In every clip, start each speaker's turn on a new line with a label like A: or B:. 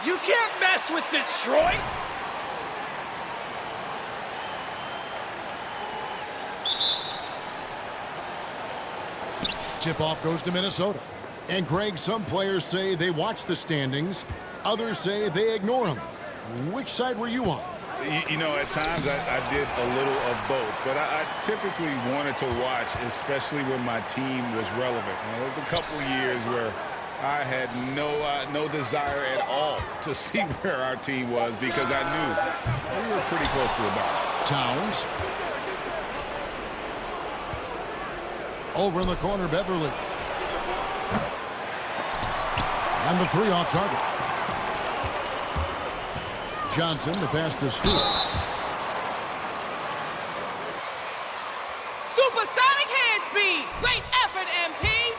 A: You can't mess with Detroit!
B: Tip-off goes to Minnesota. And, Greg, some players say they watch the standings. Others say they ignore them. Which side were you on?
C: You know, at times I did a little of both, but I typically wanted to watch, especially when my team was relevant. There was a couple years where I had no desire at all to see where our team was because I knew we were pretty close to the bottom.
B: Towns. Over in the corner, Beverly. And the three off target. Johnson, the pass to Stewart.
D: Supersonic hand speed. Great effort, MP.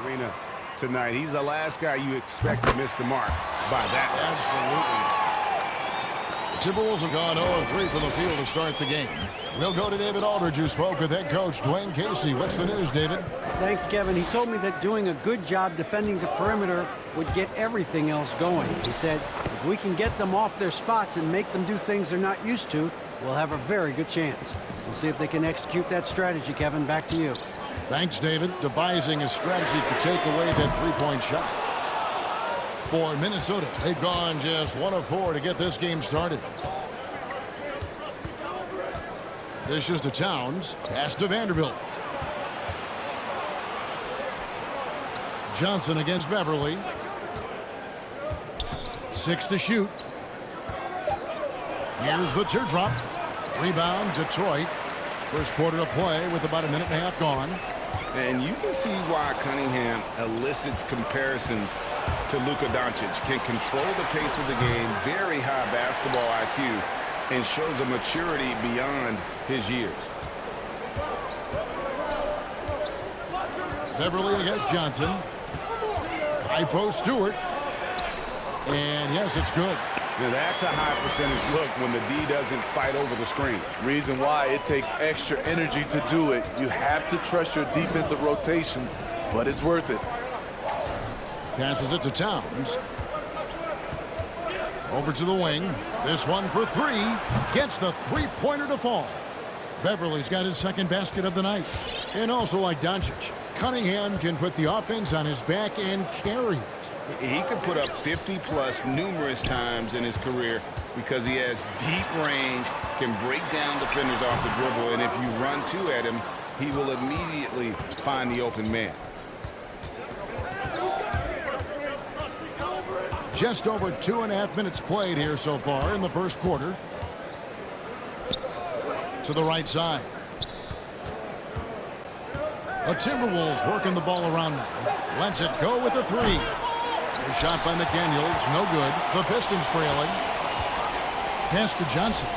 C: Arena tonight. He's the last guy you expect to miss the mark by that.
B: Absolutely. The Timberwolves have gone 0-3 from the field to start the game. We'll go to David Aldridge, who spoke with head coach Dwayne Casey. What's the news, David?
E: Thanks, Kevin. He told me that doing a good job defending the perimeter would get everything else going. He said, if we can get them off their spots and make them do things they're not used to, we'll have a very good chance. We'll see if they can execute that strategy, Kevin. Back to you.
B: Thanks, David. Devising a strategy to take away that three-point shot. For Minnesota, they've gone just 1 of 4 to get this game started. This is to Towns. Pass to Vanderbilt. Johnson against Beverly. 6 to shoot. Here's the teardrop. Rebound, Detroit. First quarter of play with about a minute and a half gone.
C: And you can see why Cunningham elicits comparisons to Luka Doncic. Can control the pace of the game, very high basketball IQ, and shows a maturity beyond his years.
B: Beverly against Johnson. High post Stewart. And yes, it's good.
C: Now that's a high percentage look when the D doesn't fight over the screen.
F: Reason why it takes extra energy to do it. You have to trust your defensive rotations, but it's worth it.
B: Passes it to Towns. Over to the wing. This one for 3. Gets the three-pointer to fall. Beverly's got his second basket of the night. And also like Doncic, Cunningham can put the offense on his back and carry it.
C: He can put up 50-plus numerous times in his career because he has deep range, can break down defenders off the dribble, and if you run 2 at him, he will immediately find the open man.
B: Just over 2.5 minutes played here so far in the first quarter. To the right side. The Timberwolves working the ball around now. Lets it go with a 3. A shot by McDaniels, no good. The Pistons trailing. Pass to Johnson.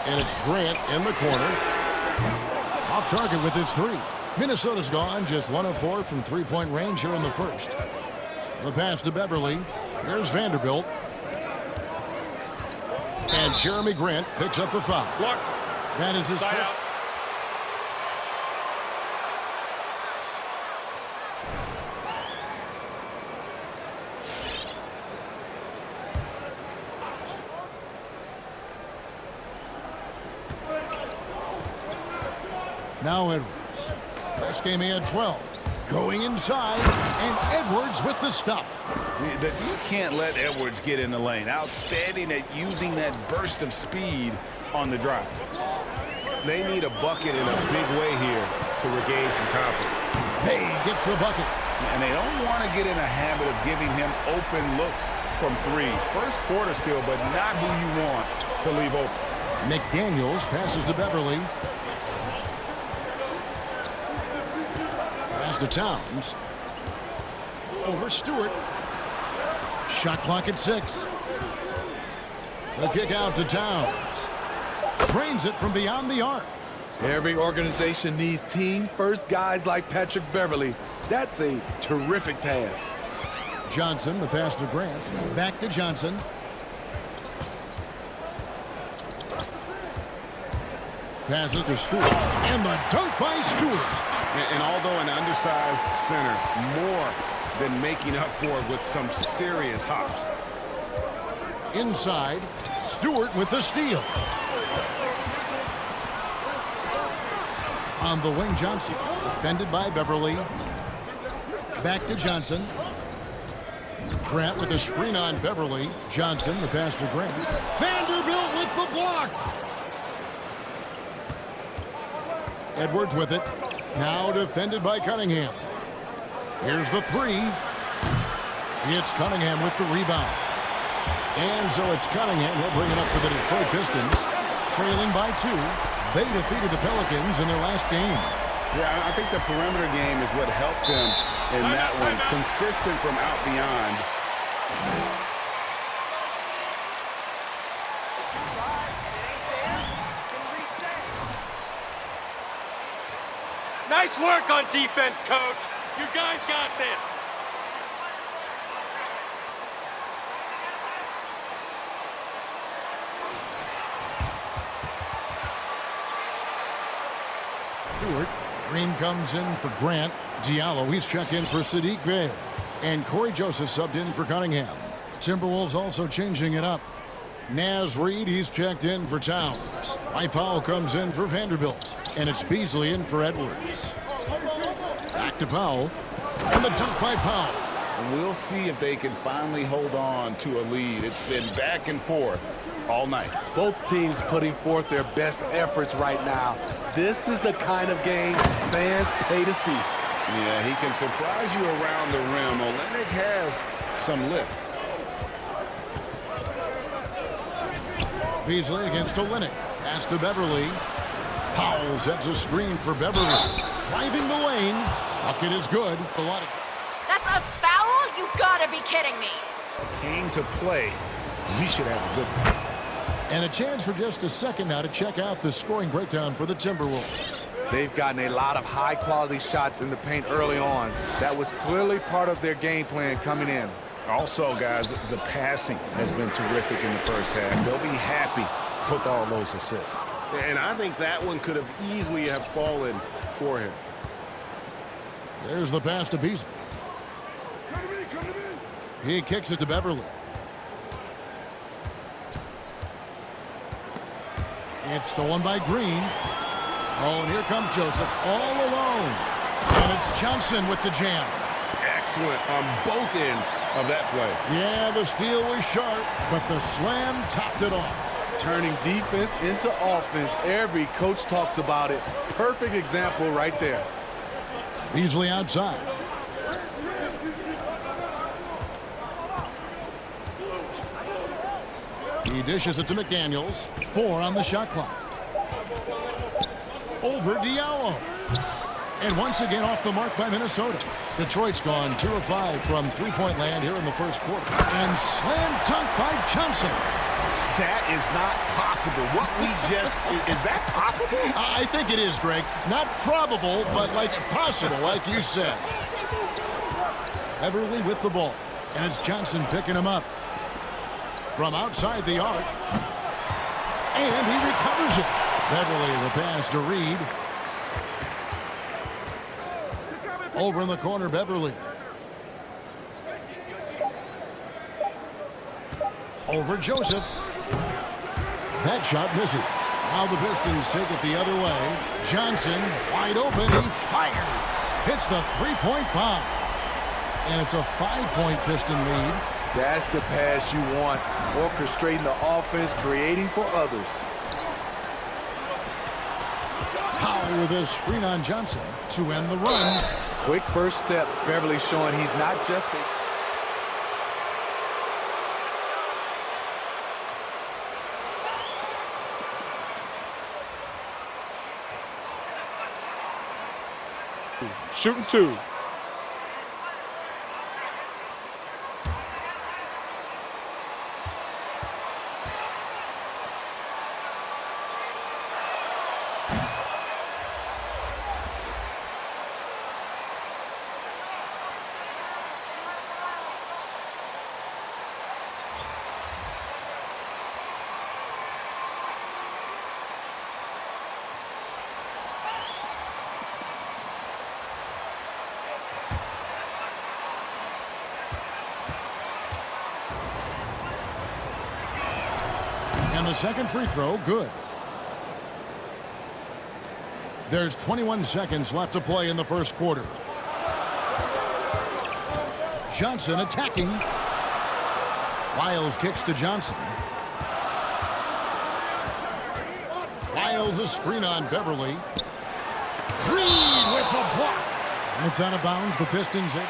B: And it's Grant in the corner. Off target with his 3. Minnesota's gone just 1 of 4 from three-point range here in the first. The pass to Beverly. Here's Vanderbilt. And Jeremy Grant picks up the foul.
A: Block.
B: That is his
A: Side
B: first.
A: out.
B: Now Edwards. Last game he had 12. Going inside, and Edwards with the stuff.
C: You can't let Edwards get in the lane. Outstanding at using that burst of speed on the drive. They need a bucket in a big way here to regain some confidence.
B: Hey, gets the bucket.
C: And they don't want to get in a habit of giving him open looks from 3. First quarter still, but not who you want to leave open.
B: McDaniels passes to Beverly. Pass to Towns. Over Stewart. Shot clock at 6. The kick out to Towns. Drains it from beyond the arc.
F: Every organization needs team-first guys like Patrick Beverly. That's a terrific pass.
B: Johnson, the pass to Grant. Back to Johnson. Passes to Stewart. And the dunk by Stewart.
C: And although an undersized center, more than making up for it with some serious hops.
B: Inside, Stewart with the steal. On the wing, Johnson. Defended by Beverly. Back to Johnson. Grant with a screen on Beverly. Johnson, the pass to Grant. Vanderbilt with the block. Edwards with it. Now defended by Cunningham. Here's the three. It's Cunningham with the rebound. And so it's Cunningham. He'll bring it up for the Detroit Pistons. Trailing by 2. They defeated the Pelicans in their last game.
C: Yeah, I think the perimeter game is what helped them in that one. Consistent from out beyond.
A: Nice work on defense, coach. You guys got this.
B: Stewart. Green comes in for Grant. Diallo, he's checked in for Sadiq Bey. And Corey Joseph subbed in for Cunningham. Timberwolves also changing it up. Naz Reid, he's checked in for Towns. Mike Powell comes in for Vanderbilt. And it's Beasley in for Edwards. Back to Powell. And the dunk by Powell.
C: And we'll see if they can finally hold on to a lead. It's been back and forth all night.
F: Both teams putting forth their best efforts right now. This is the kind of game fans pay to see.
C: Yeah, he can surprise you around the rim. Olenek has some lift.
B: Beasley against Olenek. Pass to Beverly. Powell sets a screen for Beverly. Driving the lane. Bucket is good.
G: That's a foul? You gotta be kidding me.
C: Came to play. He should have a good one.
B: And a chance for just a second now to check out the scoring breakdown for the Timberwolves.
F: They've gotten a lot of high-quality shots in the paint early on. That was clearly part of their game plan coming in.
C: Also, guys, the passing has been terrific in the first half. They'll be happy with all those assists. And I think that one could have easily have fallen for him.
B: There's the pass to Beasley. He kicks it to Beverly. It's stolen by Green. Oh, and here comes Joseph all alone. And it's Johnson with the jam.
C: Excellent on both ends of that play.
B: Yeah, the steal was sharp, but the slam topped it off.
F: Turning defense into offense. Every coach talks about it. Perfect example right there.
B: Beasley outside. He dishes it to McDaniels. 4 on the shot clock. Over Diallo. And once again off the mark by Minnesota. Detroit's gone 2 of 5 from three-point land here in the first quarter. And slam dunk by Johnson.
C: That is not possible. What we just, is that possible?
B: I think it is, Greg. Not probable, but like possible, like you said. Beverly with the ball. And it's Johnson picking him up. From outside the arc. And he recovers it. Beverly the pass to Reed. Over in the corner, Beverly. Over Joseph. That shot misses. Now the Pistons take it the other way. Johnson wide open. He fires. Hits the three-point bomb. And it's a 5-point Piston lead.
F: That's the pass you want. Orchestrating the offense, creating for others.
B: Powell with a screen on Johnson to end the run.
F: Quick first step. Beverly showing he's not just a...
H: Shooting 2.
B: And the second free throw, good. There's 21 seconds left to play in the first quarter. Johnson attacking. Wiles kicks to Johnson. Wiles a screen on Beverly. Reed with the block. And it's out of bounds. The Pistons able.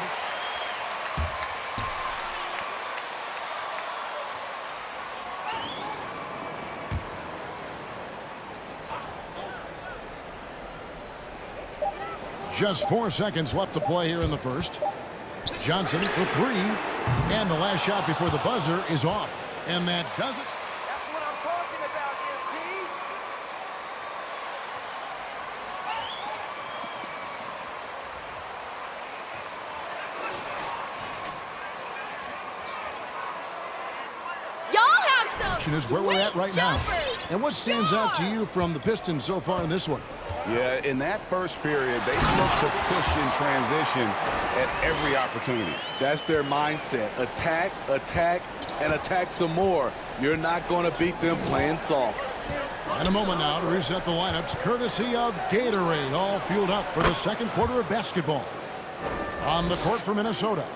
B: Just 4 seconds left to play here in the first. Johnson for three. And the last shot before the buzzer is off. And that does it.
A: That's what I'm talking about, MP.
G: Y'all have some.
B: Is where we're at right now. And what stands out to you from the Pistons so far in this one?
C: Yeah, in that first period, they looked to push in transition at every opportunity.
F: That's their mindset. Attack, attack, and attack some more. You're not going to beat them playing soft.
B: And a moment now to reset the lineups, courtesy of Gatorade, all fueled up for the second quarter of basketball. On the court for Minnesota,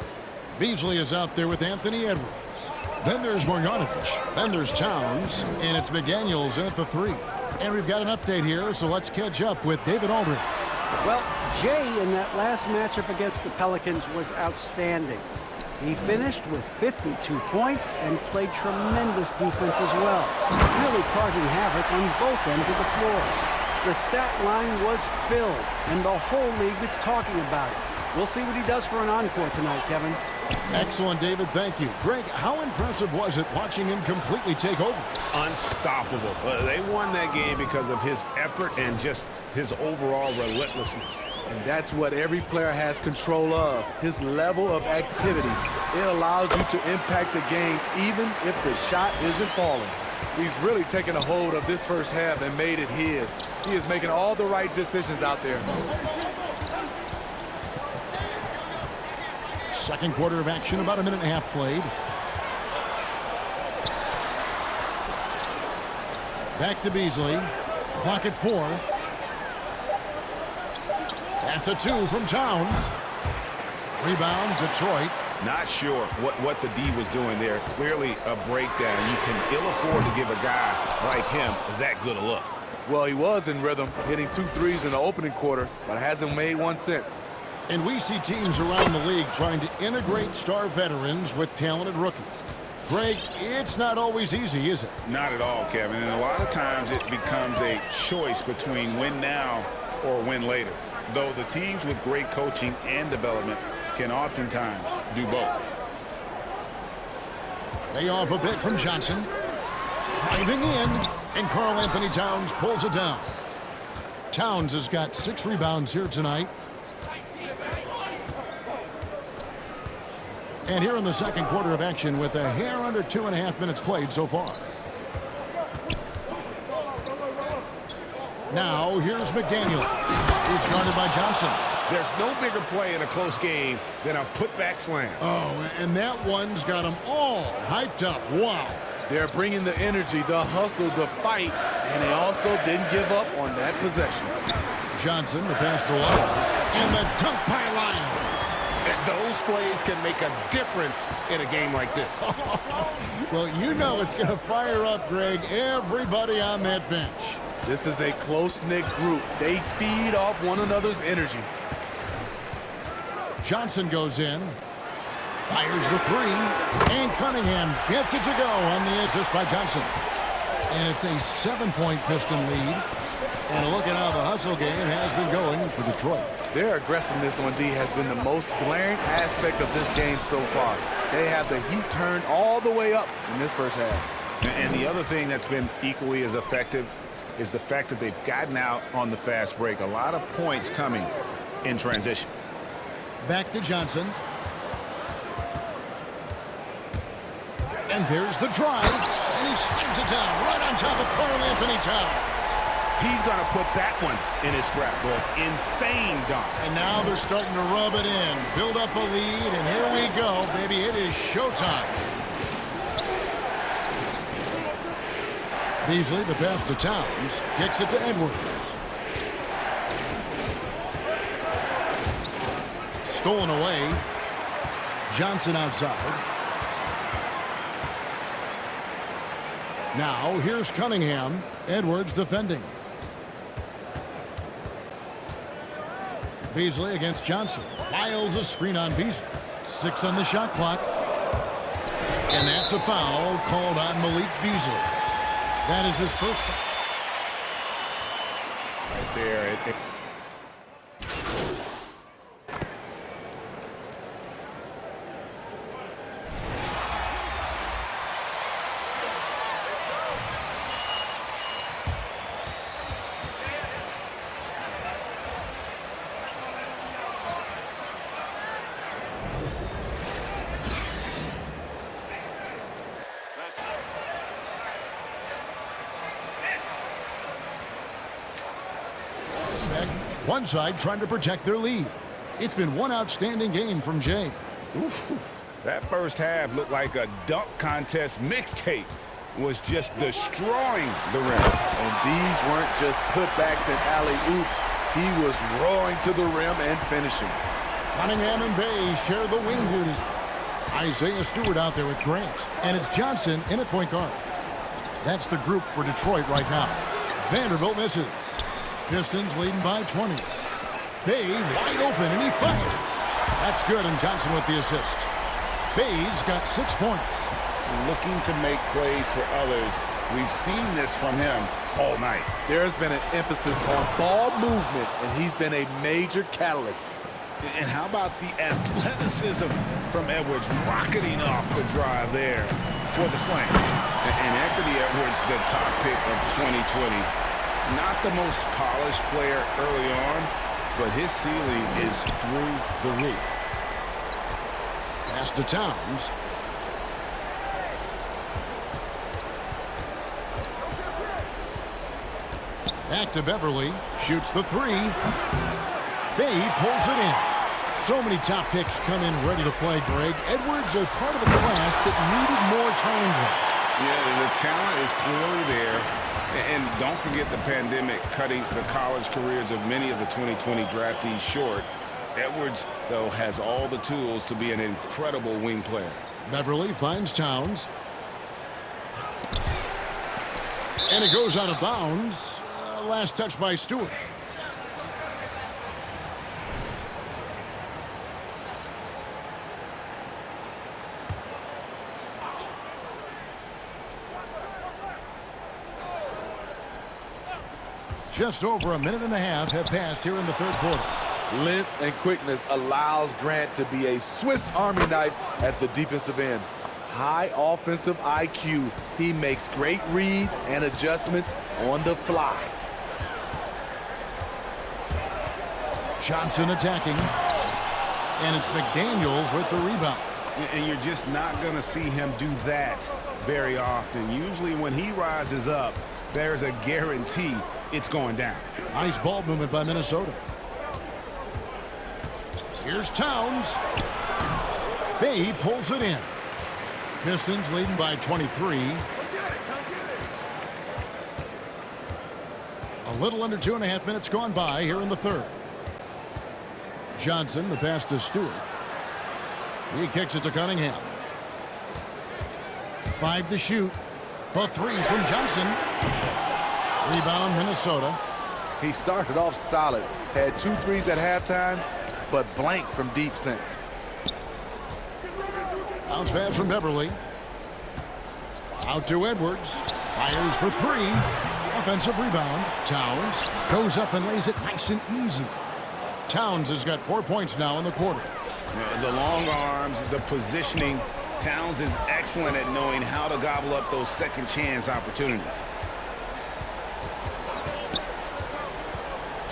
B: Beasley is out there with Anthony Edwards. Then there's Marjanovic. Then there's Towns. And it's McDaniels in at the three. And we've got an update here, so let's catch up with David Aldridge.
E: Well, Jay in that last matchup against the Pelicans was outstanding. He finished with 52 points and played tremendous defense as well, really causing havoc on both ends of the floor. The stat line was filled, and the whole league is talking about it. We'll see what he does for an encore tonight, Kevin.
B: Excellent, David. Thank you. Greg, how impressive was it watching him completely take over?
C: Unstoppable. They won that game because of his effort and just his overall relentlessness.
F: And that's what every player has control of, his level of activity. It allows you to impact the game even if the shot isn't falling. He's really taken a hold of this first half and made it his. He is making all the right decisions out there.
B: Second quarter of action, about a minute and a half played. Back to Beasley. Clock at 4. That's a 2 from Towns. Rebound, Detroit.
C: Not sure what the D was doing there. Clearly a breakdown. You can ill afford to give a guy like him that good a look.
F: Well, he was in rhythm, hitting 2 threes in the opening quarter, but hasn't made one since.
B: And we see teams around the league trying to integrate star veterans with talented rookies. Greg, it's not always easy, is it?
C: Not at all, Kevin. And a lot of times it becomes a choice between win now or win later. Though the teams with great coaching and development can oftentimes do both.
B: They off a bit from Johnson. Driving in, and Karl Anthony Towns pulls it down. Towns has got 6 rebounds here tonight. And here in the second quarter of action with a hair under 2.5 minutes played so far. Now here's McDaniel. He's guarded by Johnson.
C: There's no bigger play in a close game than a putback slam.
B: Oh, and that one's got them all hyped up. Wow.
F: They're bringing the energy, the hustle, the fight, and they also didn't give up on that possession.
B: Johnson, the pass to Lyles, and the dunk by Lyles.
C: Those plays can make a difference in a game like this.
B: Well, you know it's going to fire up, Greg, everybody on that bench.
F: This is a close-knit group. They feed off one another's energy.
B: Johnson goes in, fires the 3, and Cunningham gets it to go on the assist by Johnson. And it's a 7-point Piston lead. And a look at how the hustle game has been going for Detroit.
F: Their aggressiveness on D has been the most glaring aspect of this game so far. They have the heat turned all the way up in this first half.
C: And the other thing that's been equally as effective is the fact that they've gotten out on the fast break. A lot of points coming in transition.
B: Back to Johnson. And there's the drive. And he slams it down right on top of Karl Anthony Towns.
C: He's going to put that one in his scrapbook. Insane dunk.
B: And now they're starting to rub it in. Build up a lead, and here we go, baby. It is showtime. Beasley, the pass to Towns. Kicks it to Edwards. Stolen away. Johnson outside. Now, here's Cunningham. Edwards defending. Beasley against Johnson. Miles a screen on Beasley. 6 on the shot clock. And that's a foul called on Malik Beasley. That is his first.
C: Right there.
B: One side trying to protect their lead. It's been one outstanding game from Jay.
C: Ooh, that first half looked like a dunk contest mixtape. Was just destroying the rim.
F: And these weren't just putbacks and alley-oops. He was roaring to the rim and finishing.
B: Cunningham and Bay share the wing duty. Isaiah Stewart out there with Grant. And it's Johnson in at point guard. That's the group for Detroit right now. Vanderbilt misses. Pistons leading by 20. Bay wide open, and he fires. That's good, and Johnson with the assist. Bay's got 6 points.
C: Looking to make plays for others. We've seen this from him all night.
F: There's been an emphasis on ball movement, and he's been a major catalyst.
C: And how about the athleticism from Edwards rocketing off the drive there for the slam. And Anthony Edwards, the top pick of 2020. Not the most polished player early on, but his ceiling is through the roof.
B: Pass to Towns. Back to Beverly. Shoots the 3. Bay pulls it in. So many top picks come in ready to play, Greg. Edwards are part of a class that needed more time.
C: Yeah, the talent is clearly there. And don't forget the pandemic cutting the college careers of many of the 2020 draftees short. Edwards, though, has all the tools to be an incredible wing player.
B: Beverly finds Towns. And it goes out of bounds. Last touch by Stewart. Just over a minute and a half have passed here in the third quarter.
F: Length and quickness allows Grant to be a Swiss Army knife at the defensive end. High offensive IQ. He makes great reads and adjustments on the fly.
B: Johnson attacking. And it's McDaniels with the rebound.
C: And you're just not going to see him do that very often. Usually when he rises up, there's a guarantee it's going down.
B: Nice ball movement by Minnesota. Here's Towns. Bay pulls it in. Pistons leading by 23. A little under 2.5 minutes gone by here in the third. Johnson, the pass to Stewart. He kicks it to Cunningham. 5 to shoot. The 3 from Johnson. Rebound, Minnesota.
F: He started off solid. Had 2 threes at halftime, but blank from deep since.
B: Bounce pass from Beverly. Out to Edwards. Fires for 3. Offensive rebound. Towns goes up and lays it nice and easy. Towns has got 4 points now in the quarter.
C: The long arms, the positioning. Towns is excellent at knowing how to gobble up those second chance opportunities.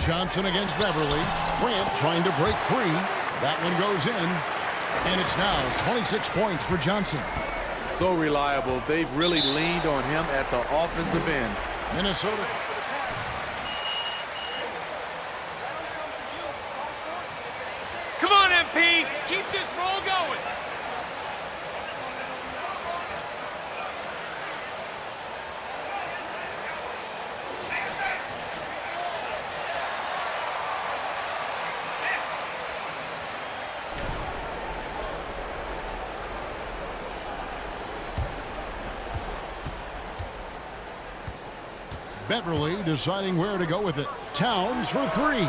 B: Johnson against Beverly. Grant trying to break free. That one goes in. And it's now 26 points for Johnson.
F: So reliable. They've really leaned on him at the offensive end.
B: Minnesota.
A: Come on, MP. Keep this roll going.
B: Beverly deciding where to go with it. Towns for three.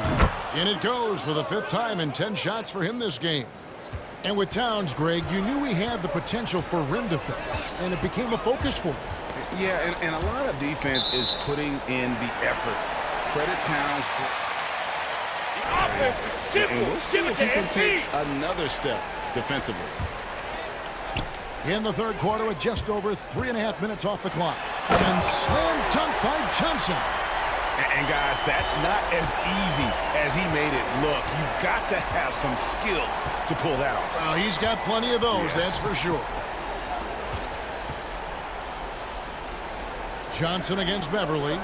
B: And it goes for the 5th time and 10 shots for him this game. And with Towns, Greg, you knew he had the potential for rim defense, and it became a focus for him.
C: Yeah, and a lot of defense is putting in the effort. Credit Towns for...
A: Offense is simple.
C: And we'll see if he can take another step defensively.
B: In the 3rd quarter with just over 3.5 minutes off the clock. And slam dunk by Johnson.
C: And guys, that's not as easy as he made it look. You've got to have some skills to pull that off.
B: Well, he's got plenty of those, that's for sure. Johnson against Beverly.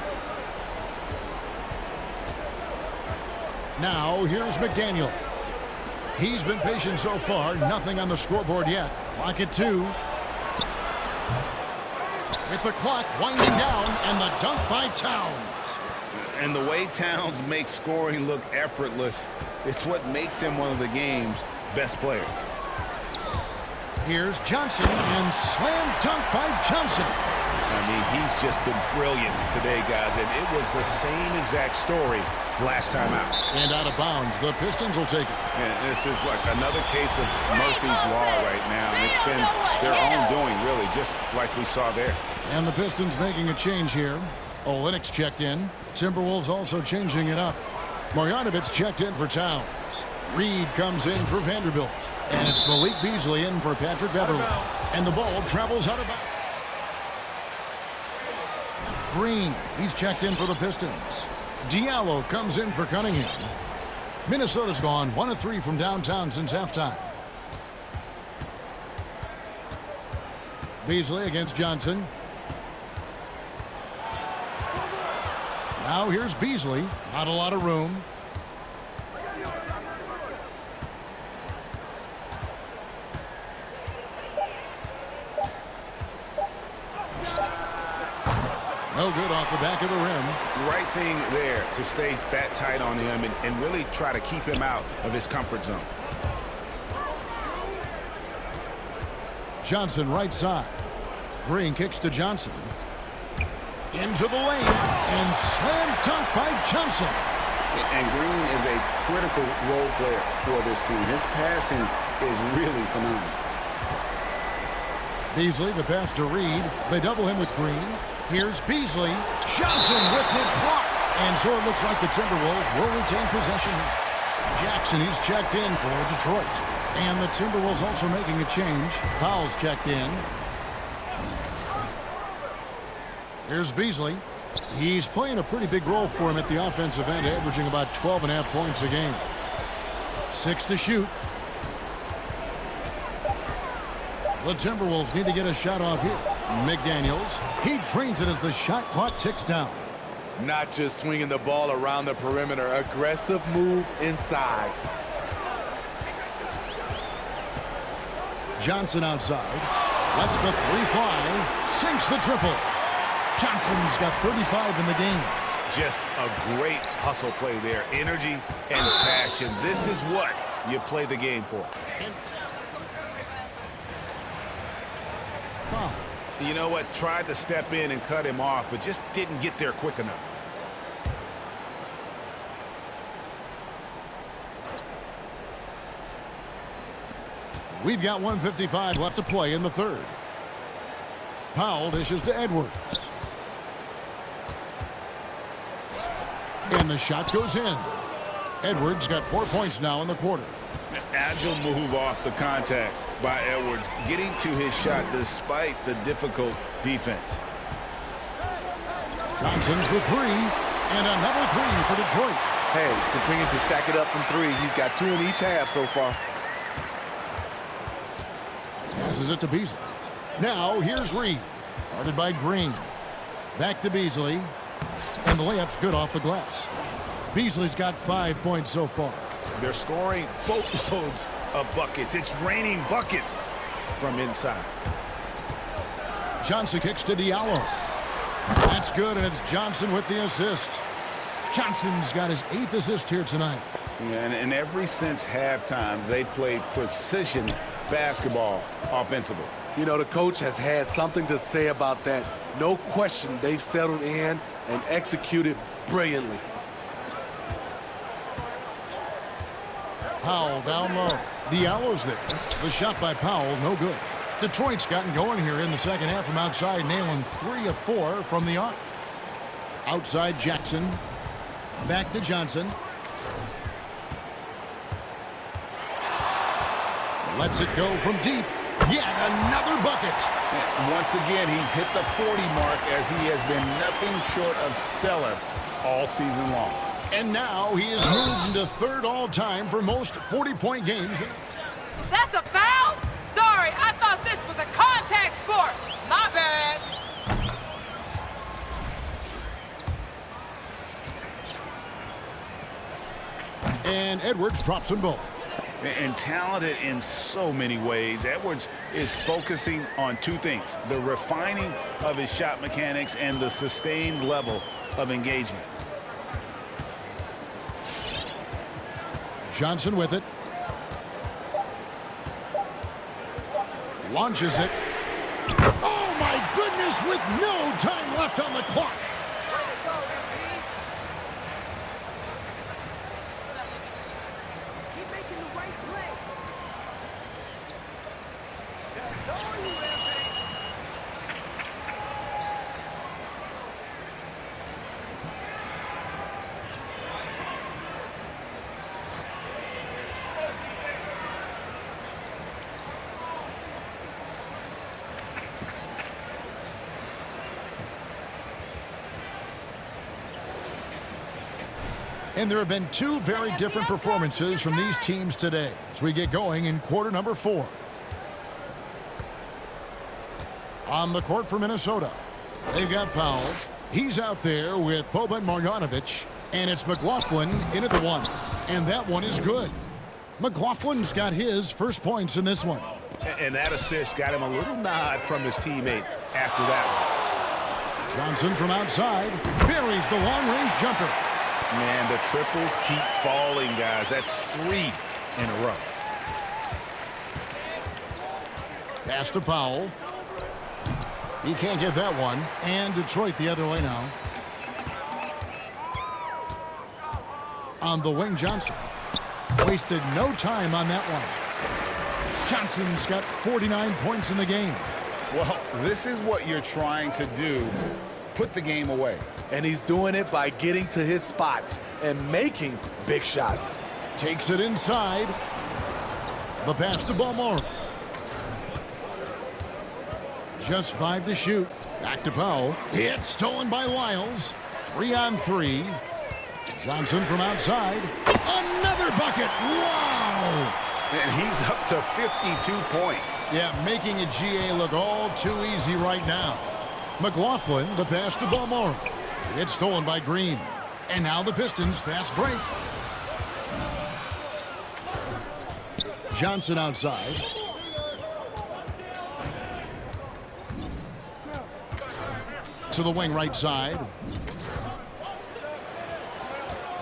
B: Now, here's McDaniels. He's been patient so far. Nothing on the scoreboard yet. Clock at 2. With the clock winding down, and the dunk by Towns.
C: And the way Towns makes scoring look effortless, it's what makes him one of the game's best players.
B: Here's Johnson, and slam dunk by Johnson.
C: I mean, he's just been brilliant today, guys, and it was the same exact story last time out.
B: And out of bounds, the Pistons will take it.
C: And this is like another case of Murphy's Law right now, and it's been their own doing, really, just like we saw there.
B: And the Pistons making a change here. Olynyk's checked in. Timberwolves also changing it up. Marjanovic checked in for Towns. Reed comes in for Vanderbilt. And it's Malik Beasley in for Patrick Beverly. And the ball travels out of bounds. Green, he's checked in for the Pistons. Diallo comes in for Cunningham. Minnesota's gone 1 of 3 from downtown since halftime. Beasley against Johnson. Now here's Beasley. Not a lot of room. No good off the back of the rim.
C: Right thing there to stay that tight on him and really try to keep him out of his comfort zone.
B: Johnson right side. Green kicks to Johnson. Into the lane. And slam dunk by Johnson.
C: And Green is a critical role player for this team. His passing is really phenomenal.
B: Beasley, the pass to Reed. They double him with Green. Here's Beasley. Johnson with the block. And so it looks like the Timberwolves will retain possession. Jackson, he's checked in for Detroit. And the Timberwolves also making a change. Powell's checked in. Here's Beasley. He's playing a pretty big role for him at the offensive end, averaging about 12.5 points a game. 6 to shoot. The Timberwolves need to get a shot off here. McDaniels, he drains it as the shot clock ticks down.
F: Not just swinging the ball around the perimeter, aggressive move inside.
B: Johnson outside, lets the 3 fly, sinks the triple. Johnson's got 35 in the game.
C: Just a great hustle play there. Energy and passion. This is what you play the game for. You know what? Tried to step in and cut him off, but just didn't get there quick enough.
B: We've got 1:55 left to play in the 3rd. Powell dishes to Edwards. And the shot goes in. Edwards got 4 points now in the quarter.
C: Agile move off the contact by Edwards, getting to his shot despite the difficult defense.
B: Johnson for 3, and another 3 for Detroit.
F: Hey, continue to stack it up from 3. He's got 2 in each half so far.
B: Passes it to Beasley. Now here's Reed. Guarded by Green. Back to Beasley. And the layup's good off the glass. Beasley's got 5 points so far.
C: They're scoring boatloads of buckets. It's raining buckets from inside.
B: Johnson kicks to Diallo. That's good, and it's Johnson with the assist. Johnson's got his 8th assist here tonight.
C: Yeah, and ever since halftime, they played precision basketball offensively.
F: You know, the coach has had something to say about that. No question, they've settled in. and executed brilliantly.
B: Powell down low. Diallo's there. The shot by Powell, no good. Detroit's gotten going here in the second half from outside, nailing 3 of 4 from the arc. Outside Jackson. Back to Johnson. Lets it go from deep. Yet another bucket.
C: Once again, he's hit the 40 mark as he has been nothing short of stellar all season long.
B: And now he has moved into third all-time for most 40-point games.
D: That's a foul? Sorry, I thought this was a contact sport. My bad.
B: And Edwards drops them both.
C: And talented in so many ways. Edwards is focusing on two things: the refining of his shot mechanics and the sustained level of engagement.
B: Johnson with it. Launches it. Oh, my goodness, with no time left on the clock. And there have been two very different performances from these teams today as we get going in quarter number 4. On the court for Minnesota, they've got Powell. He's out there with Boban Marjanovic, and it's McLaughlin in at the 1. And that one is good. McLaughlin's got his first points in this one.
C: And that assist got him a little nod from his teammate after that one.
B: Johnson from outside buries the long-range jumper.
C: Man, the triples keep falling, guys. That's 3 in a row.
B: Pass to Powell. He can't get that one. And Detroit the other way now. On the wing, Johnson. Wasted no time on that one. Johnson's got 49 points in the game.
C: Well, this is what you're trying to do. Put the game away.
F: And he's doing it by getting to his spots and making big shots.
B: Takes it inside. The pass to Balmore. Just 5 to shoot. Back to Powell. It's stolen by Lyles. 3 on 3. Johnson from outside. Another bucket. Wow!
C: And he's up to 52 points.
B: Yeah, making a GA look all too easy right now. McLaughlin, the pass to Balmore. It's stolen by Green. And now the Pistons fast break. Johnson outside. To the wing right side.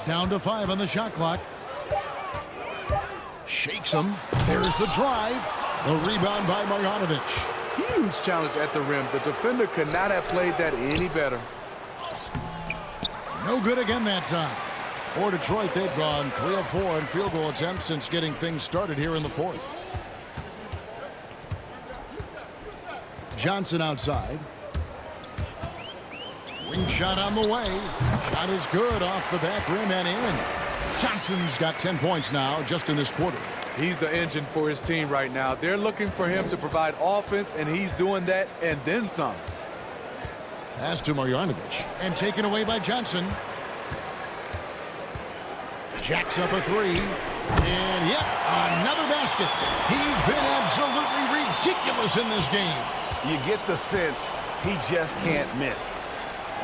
B: Down to 5 on the shot clock. Shakes him. There's the drive. The rebound by Marjanovic.
F: Huge challenge at the rim. The defender could not have played that any better.
B: No good again that time. For Detroit, they've gone 3 of 4 in field goal attempts since getting things started here in the 4th. Johnson outside. Wing shot on the way. Shot is good off the back rim and in. Johnson's got 10 points now just in this quarter.
F: He's the engine for his team right now. They're looking for him to provide offense, and he's doing that and then some.
B: Pass to Marjanovic and taken away by Johnson. Jacks up a 3. And yep, another basket. He's been absolutely ridiculous in this game.
C: You get the sense he just can't miss.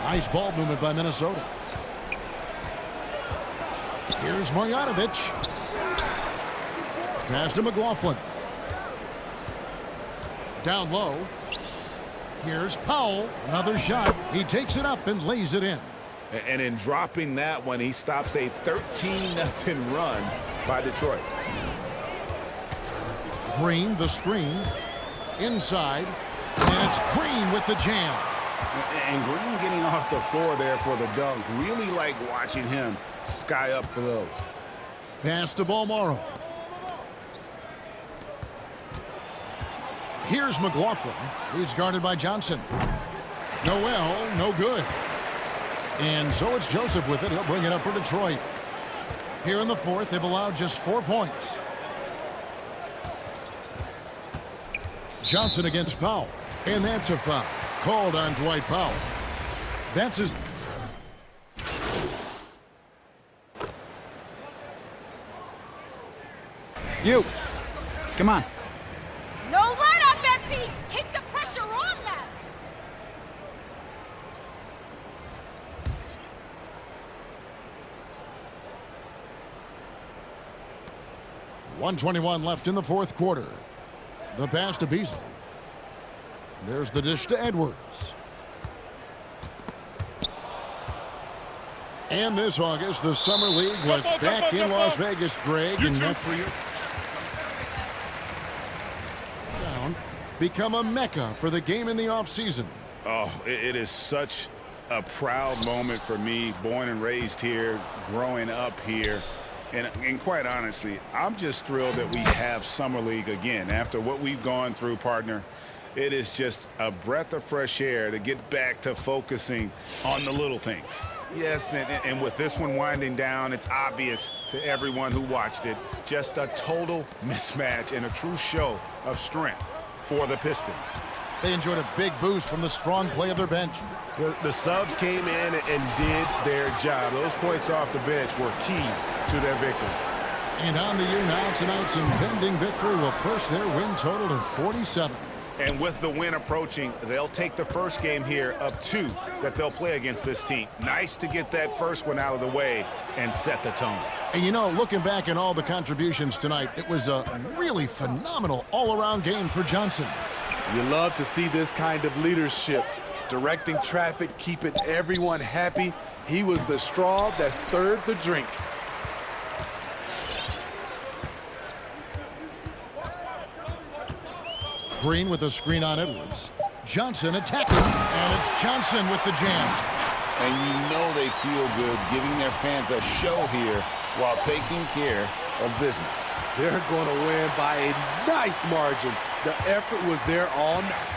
B: Nice ball movement by Minnesota. Here's Marjanovic. Pass to McLaughlin. Down low. Here's Powell. Another shot. He takes it up and lays it in.
C: And in dropping that one, he stops a 13-0 run by Detroit.
B: Green, the screen. Inside. And it's Green with the jam.
C: And Green getting off the floor there for the dunk. Really like watching him sky up for those.
B: Pass to Balmoro. Here's McLaughlin. He's guarded by Johnson. Noel, no good. And so it's Joseph with it. He'll bring it up for Detroit. Here in the fourth, they've allowed just 4 points. Johnson against Powell. And that's a foul. Called on Dwight Powell. That's his...
H: You. Come on.
G: No let up, MP! Keep the pressure on them!
B: .121 left in the fourth quarter. The pass to Beasley. There's the dish to Edwards. And this August, the Summer League was back in Las Vegas, Greg. And that's for you. Become a mecca for the game in the offseason.
C: Oh, it is such a proud moment for me, born and raised here, growing up here. And quite honestly, I'm just thrilled that we have Summer League again. After what we've gone through, partner, it is just a breath of fresh air to get back to focusing on the little things. Yes, and with this one winding down, it's obvious to everyone who watched it, just a total mismatch and a true show of strength for the Pistons.
B: They enjoyed a big boost from the strong play of their bench.
I: The subs came in and did their job. Those points off the bench were key to their victory.
B: And on the year now, tonight's impending victory will push their win total to 47.
C: And with the win approaching, they'll take the first game here of 2 that they'll play against this team. Nice to get that first one out of the way and set the tone.
B: And you know, looking back at all the contributions tonight, it was a really phenomenal all-around game for Johnson.
F: You love to see this kind of leadership. Directing traffic, keeping everyone happy. He was the straw that stirred the drink.
B: Green with a screen on Edwards. Johnson attacking, and it's Johnson with the jam.
C: And you know they feel good giving their fans a show here while taking care of business.
F: They're going to win by a nice margin. The effort was there all night.